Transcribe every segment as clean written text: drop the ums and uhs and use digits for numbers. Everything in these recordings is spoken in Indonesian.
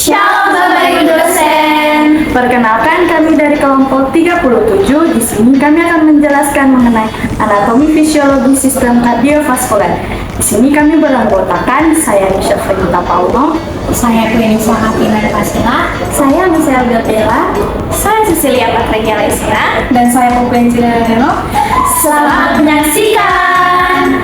Shalom Bapak Ibu dosen. Perkenalkan, kami dari kelompok 37. Di sini kami akan menjelaskan mengenai anatomi fisiologi sistem kardiovaskuler. Di sini kami beranggotakan saya Nisha Fenita Pauno, Saya Puenisa Katina Pasila. saya Michelle Gatela, Saya Cecilia Patria Laisra. dan saya Pupen Cilareno. Selamat menyaksikan.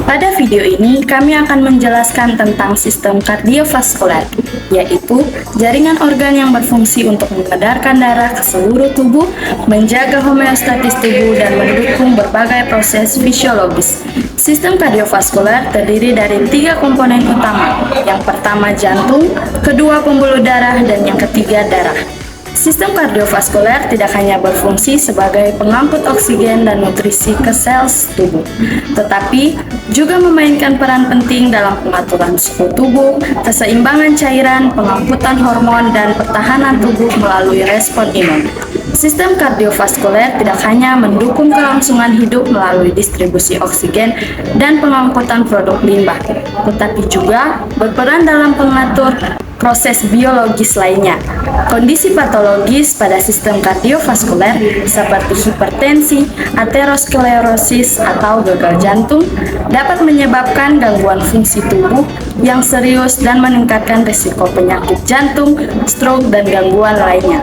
Pada video ini, kami akan menjelaskan tentang sistem kardiovaskuler, yaitu jaringan organ yang berfungsi untuk mengedarkan darah ke seluruh tubuh, menjaga homeostatis tubuh, dan mendukung berbagai proses fisiologis. Sistem kardiovaskuler terdiri dari 3 komponen utama. Yang pertama jantung, kedua pembuluh darah, dan yang ketiga darah. Sistem kardiovaskuler tidak hanya berfungsi sebagai pengangkut oksigen dan nutrisi ke sel tubuh, tetapi juga memainkan peran penting dalam pengaturan suhu tubuh, keseimbangan cairan, pengangkutan hormon, dan pertahanan tubuh melalui respon imun. Sistem kardiovaskuler tidak hanya mendukung kelangsungan hidup melalui distribusi oksigen dan pengangkutan produk limbah, tetapi juga berperan dalam pengatur proses biologis lainnya. Kondisi patologis pada sistem kardiovaskuler seperti hipertensi, aterosklerosis, atau gagal jantung dapat menyebabkan gangguan fungsi tubuh yang serius dan meningkatkan risiko penyakit jantung, stroke, dan gangguan lainnya.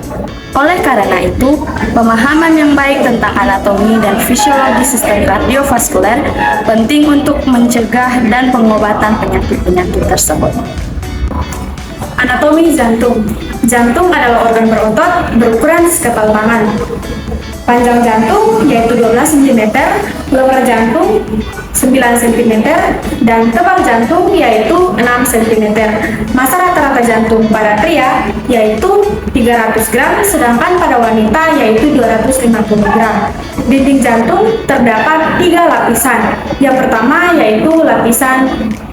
Oleh karena itu, pemahaman yang baik tentang anatomi dan fisiologi sistem kardiovaskuler penting untuk mencegah dan pengobatan penyakit-penyakit tersebut. Anatomi jantung. Jantung adalah organ berotot berukuran sekepal tangan. Panjang jantung yaitu 12 cm, lebar jantung 9 cm, dan tebal jantung yaitu 6 cm. Massa rata-rata jantung pada pria yaitu 300 gram, sedangkan pada wanita yaitu 250 gram. Dinding jantung terdapat 3 lapisan. Yang pertama yaitu lapisan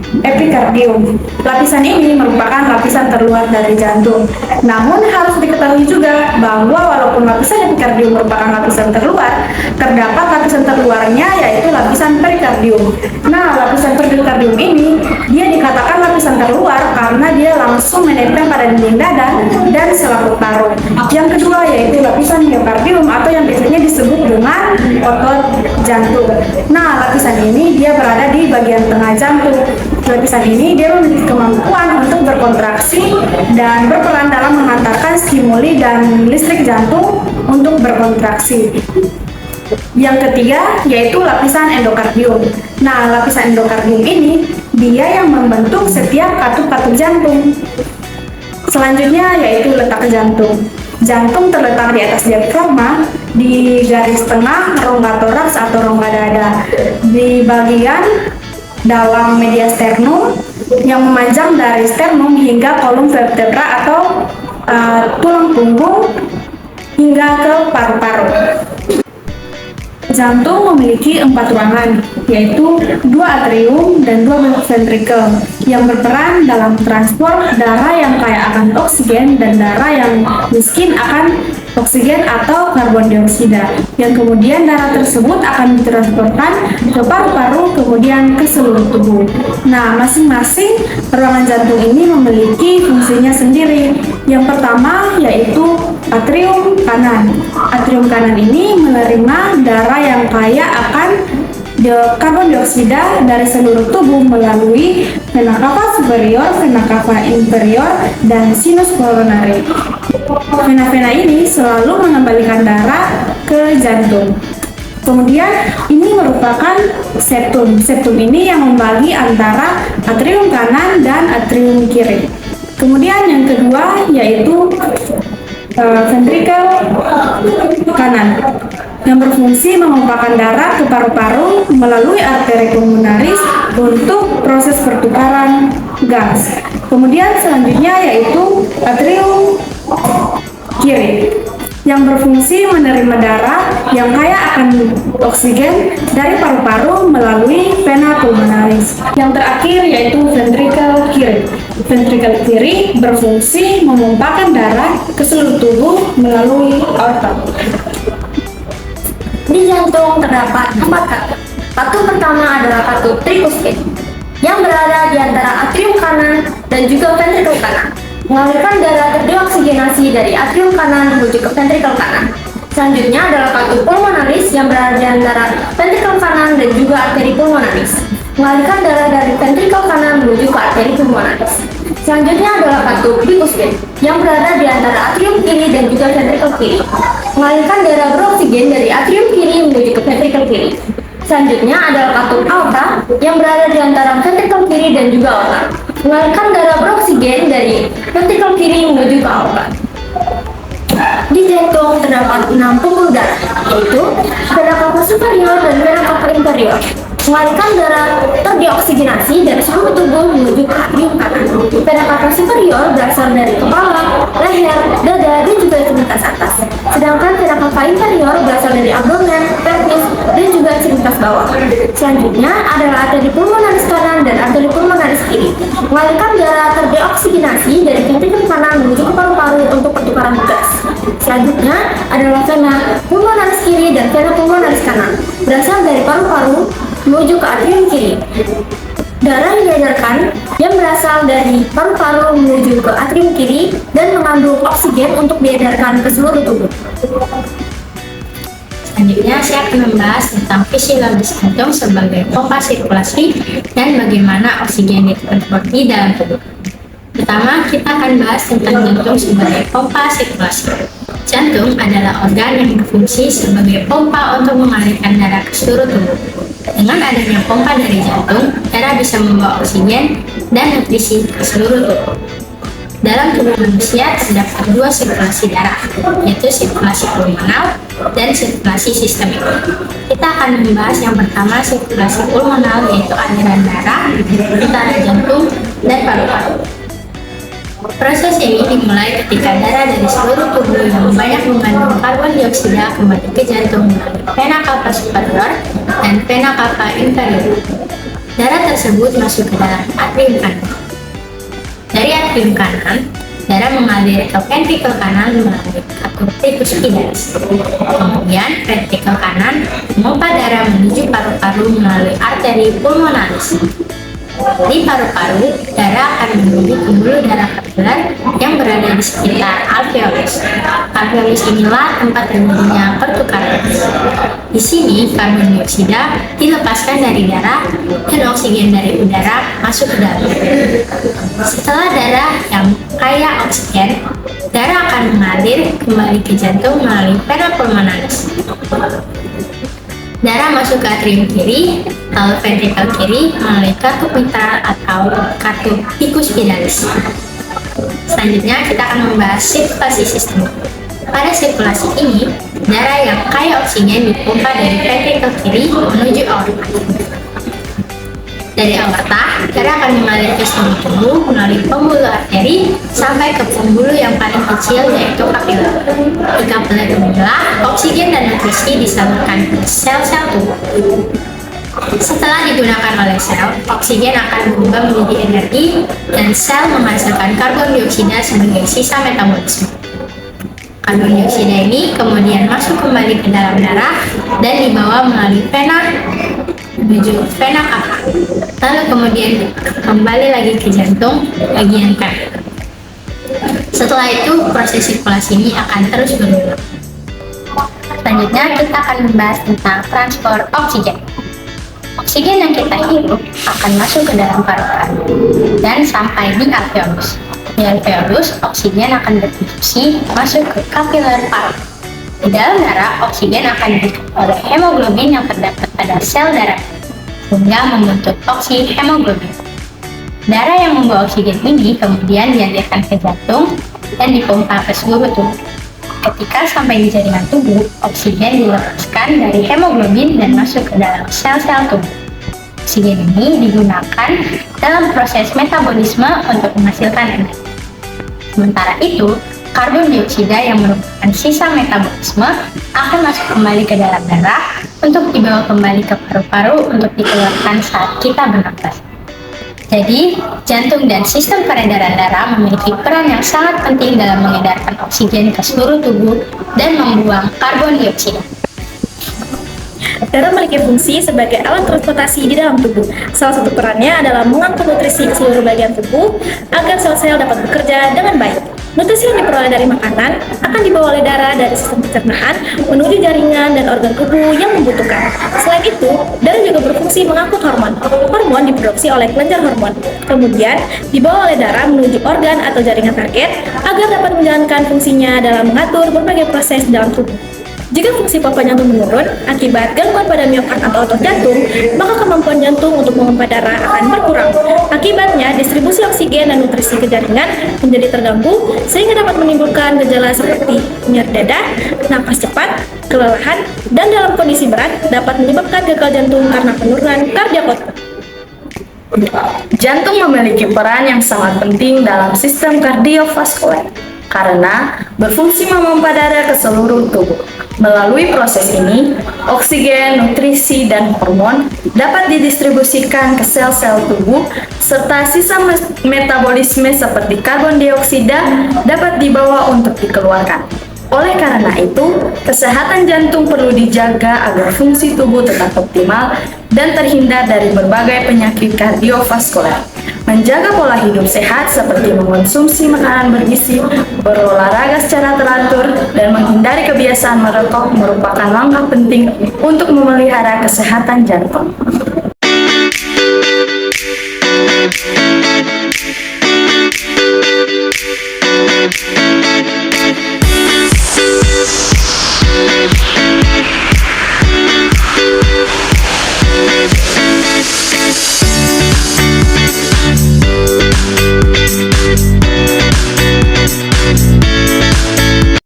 epikardium. Lapisan ini merupakan lapisan terluar dari jantung. Namun harus diketahui juga bahwa walaupun lapisan epikardium merupakan lapisan terluar, terdapat lapisan terluarnya yaitu lapisan perikardium. Nah, lapisan perikardium ini dia dikatakan lapisan terluar karena dia langsung menempel pada dinding dada dan selaput paru. Yang kedua yaitu lapisan miokardium atau yang biasanya disebut dengan otot jantung. Nah, lapisan ini dia berada di bagian tengah jantung. Lapisan ini dia memiliki kemampuan untuk berkontraksi dan berperan dalam mengantarkan stimuli dan listrik jantung untuk berkontraksi. Yang ketiga yaitu lapisan endokardium. Nah, lapisan endokardium ini dia yang membentuk setiap katup-katup jantung. Selanjutnya yaitu letak jantung. Jantung terletak di atas diafragma di garis tengah rongga toraks atau rongga dada. Di bagian dalam media sternum yang memanjang dari sternum hingga kolum vertebra atau tulang punggung hingga ke paru-paru. Jantung memiliki 4 ruangan, yaitu 2 atrium dan 2 ventrikel yang berperan dalam transport darah yang kaya akan oksigen dan darah yang miskin akan oksigen atau karbon dioksida, yang kemudian darah tersebut akan ditransportkan ke paru-paru kemudian ke seluruh tubuh. Nah, masing-masing ruangan jantung ini memiliki fungsinya sendiri. Yang pertama yaitu atrium kanan. Atrium kanan ini menerima darah yang kaya akan karbon dioksida dari seluruh tubuh melalui vena cava superior, vena cava inferior, dan sinus koronari. Vena-vena ini selalu mengembalikan darah ke jantung. Kemudian ini merupakan septum. Septum ini yang membagi antara atrium kanan dan atrium kiri. Kemudian yang kedua yaitu ventrikel kanan yang berfungsi mengompakkan darah ke paru-paru melalui arteri pulmonaris untuk proses pertukaran gas. Kemudian selanjutnya yaitu atrium kiri yang berfungsi menerima darah yang kaya akan oksigen dari paru-paru melalui vena pulmonaris. Yang terakhir yaitu ventrikel kiri. Ventrikel kiri berfungsi memompakan darah ke seluruh tubuh melalui aorta. Di jantung terdapat 4 katup. Katup pertama adalah katup tricuspid yang berada di antara atrium kanan dan juga ventrikel kanan. mengalirkan darah terdioksigenasi dari atrium kanan menuju ke ventrikel kanan. Selanjutnya adalah katup pulmonaris yang berada di antara ventrikel kanan dan juga arteri pulmonaris, mengalirkan darah dari ventrikel kanan menuju ke arteri pulmonaris. Selanjutnya adalah katup vicus vein yang berada di antara atrium kiri dan juga ventrikel kiri, mengalirkan darah beroksigen dari atrium kiri menuju ke ventrikel kiri. Selanjutnya adalah katup aorta yang berada di antara ventrikel kiri dan juga aorta, mengalirkan darah beroksigen dari ventrikel kiri menuju ke aorta. Di jantung terdapat 6 pembuluh darah, yaitu vena cava superior dan vena cava inferior, mengalirkan darah terdioksigenasi dari seluruh tubuh menuju ke atrium kanan. Vena cava superior berasal dari kepala, leher, dada, dan juga extremitas atas. Sedangkan vena cava inferior berasal dari abdomen, pelvis, dan juga extremitas bawah. Selanjutnya adalah arteri pulmonaris kanan dan arteri pulmonaris kiri, mengalirkan darah terdioksigenasi dari ventrikel kanan menuju ke paru-paru untuk pertukaran gas. Selanjutnya adalah vena pulmonaris kiri dan vena pulmonaris kanan, berasal dari paru-paru menuju ke atrium kiri. Darah yang diedarkan yang berasal dari paru-paru menuju ke atrium kiri dan mengandung oksigen untuk diedarkan ke seluruh tubuh. Selanjutnya saya akan membahas tentang fisiologis jantung sebagai pompa sirkulasi dan bagaimana oksigen ditransport di dalam tubuh. Pertama, kita akan bahas tentang jantung sebagai pompa sirkulasi. Jantung adalah organ yang berfungsi sebagai pompa untuk mengalirkan darah ke seluruh tubuh. Dengan adanya pompa dari jantung, darah bisa membawa oksigen dan nutrisi ke seluruh tubuh. Dalam tubuh manusia terdapat 2 sirkulasi darah, yaitu sirkulasi pulmonal dan sirkulasi sistemik. Kita akan membahas yang pertama sirkulasi pulmonal, yaitu aliran darah antara jantung dan paru-paru. Proses ini dimulai ketika darah dari seluruh tubuh yang banyak mengandung karbon dioksida kembali ke jantung melalui vena cava superior dan vena cava inferior. Darah tersebut masuk ke dalam atrium kanan. Dari atrium kanan, darah mengalir ke ventrikel kanan melalui katup vicus pidaris. Kemudian ventrikel kanan memompa darah menuju paru-paru melalui arteri pulmonaris. Di paru-paru, darah akan menuju pembuluh darah kapiler yang berada di sekitar alveolus. Alveolus inilah tempat terjadinya pertukaran gas. Di sini, karbon dioksida dilepaskan dari darah dan oksigen dari udara masuk ke dalam. Setelah darah yang kaya oksigen, darah akan mengalir kembali ke jantung melalui vena pulmonaris. Darah masuk ke atrium kiri, lalu ventrikel kiri melalui katup mitral atau katup vicus pidaris. Selanjutnya kita akan membahas sirkulasi sistemik. Pada sirkulasi ini, darah yang kaya oksigen dipompa dari ventrikel kiri menuju aorta. Dari aorta, darah akan mengalir ke seluruh tubuh melalui pembuluh arteri sampai ke pembuluh yang paling kecil, yaitu kapiler. Di kapiler inilah oksigen dan nutrisi disalurkan ke sel-sel tubuh. Setelah digunakan oleh sel, oksigen akan berubah menjadi energi dan sel menghasilkan karbon dioksida sebagai sisa metabolisme. Karbon dioksida ini kemudian masuk kembali ke dalam darah dan dibawa melalui vena menuju vena cava, lalu kemudian kembali lagi ke jantung bagian kanan. Setelah itu, proses sirkulasi ini akan terus berulang. Selanjutnya, kita akan membahas tentang transport oksigen. Oksigen yang kita hirup akan masuk ke dalam paru-paru dan sampai di alveolus. Di alveolus, oksigen akan berdistribusi masuk ke kapiler paru. Di dalam darah, oksigen akan ditarik oleh hemoglobin yang terdapat pada sel darah, sehingga membentuk oksihemoglobin. Darah yang membawa oksigen ini kemudian dialirkan ke jantung dan dipompa ke seluruh tubuh. Ketika sampai di jaringan tubuh, oksigen dilepaskan dari hemoglobin dan masuk ke dalam sel-sel tubuh. Oksigen ini digunakan dalam proses metabolisme untuk menghasilkan energi. Sementara itu, karbon dioksida yang merupakan sisa metabolisme akan masuk kembali ke dalam darah untuk dibawa kembali ke paru-paru untuk dikeluarkan saat kita bernafas. Jadi, jantung dan sistem peredaran darah memiliki peran yang sangat penting dalam mengedarkan oksigen ke seluruh tubuh dan membuang karbon dioksida. Darah memiliki fungsi sebagai alat transportasi di dalam tubuh. Salah satu perannya adalah mengangkut nutrisi ke seluruh bagian tubuh agar sel-sel dapat bekerja dengan baik. Nutrisi yang diperoleh dari makanan akan dibawa oleh darah dari sistem pencernaan menuju jaringan dan organ tubuh yang membutuhkan. Selain itu, darah juga berfungsi mengangkut hormon. Hormon diproduksi oleh kelenjar hormon, kemudian dibawa oleh darah menuju organ atau jaringan target agar dapat menjalankan fungsinya dalam mengatur berbagai proses dalam tubuh. Jika fungsi pompa jantung menurun akibat gangguan pada miokard atau otot jantung, maka kemampuan jantung untuk memompa darah akan berkurang. Akibatnya, distribusi oksigen dan nutrisi ke jaringan menjadi terganggu sehingga dapat menimbulkan gejala seperti nyeri dada, napas cepat, kelelahan, dan dalam kondisi berat dapat menyebabkan gagal jantung karena penurunan kardiak output. Jantung memiliki peran yang sangat penting dalam sistem kardiovaskuler karena berfungsi memompa darah ke seluruh tubuh. Melalui proses ini, oksigen, nutrisi, dan hormon dapat didistribusikan ke sel-sel tubuh, serta sisa metabolisme seperti karbon dioksida dapat dibawa untuk dikeluarkan. Oleh karena itu, kesehatan jantung perlu dijaga agar fungsi tubuh tetap optimal dan terhindar dari berbagai penyakit kardiovaskuler. Menjaga pola hidup sehat seperti mengonsumsi makanan bergizi, berolahraga secara teratur, dan menghindari kebiasaan merokok merupakan langkah penting untuk memelihara kesehatan jantung.